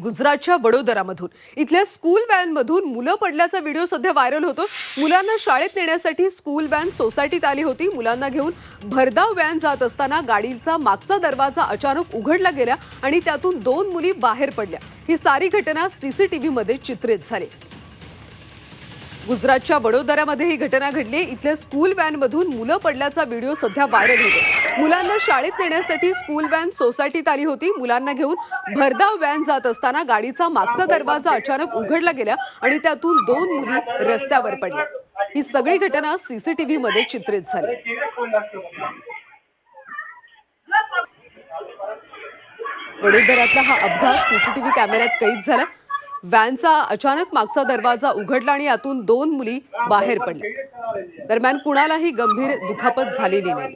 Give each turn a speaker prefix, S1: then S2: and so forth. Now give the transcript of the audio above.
S1: गुजरातच्या वडोदरामधून इथल्या स्कूल व्हॅनमधून मुलं पडल्याचा व्हिडिओ सध्या व्हायरल होतो। मुलांना शाळेत नेण्यासाठी स्कूल व्हॅन सोसायटीत आली होती। मुलांना घेऊन भरधाव व्हॅन जात असताना गाडीचा मागचा दरवाजा अचानक उघडला गेला आणि त्यातून 2 मुली बाहेर पडल्या। ही सारी घटना सीसीटीव्ही मध्ये चित्रित झाली। गुजरातच्या वडोदरामध्ये ही घटना घडली। इथल्या स्कूल व्हॅनमधून मुलं पडल्याचा व्हिडिओ सध्या व्हायरल होतो। मुलांना शाळेत नेण्यासाठी स्कूल व्हॅन सोसायटीत आली होती। मुलांना घेऊन भरधाव व्हॅन जात असताना गाडीचा मागचा दरवाजा अचानक उघडला गेला आणि त्यातून 2 मुली रस्त्यावर पडल्या। ही सगळी घटना सीसीटीव्ही मध्ये चित्रित झाली। वडोदरातला हा अपघात सीसीटीव्ही कॅमेऱ्यात कैद झाला। व्हॅनचा अचानक मागचा दरवाजा उघडला आणि यातून 2 मुली बाहेर पडल्या। दरम्यान कुणालाही गंभीर दुखापत झालेली नाही।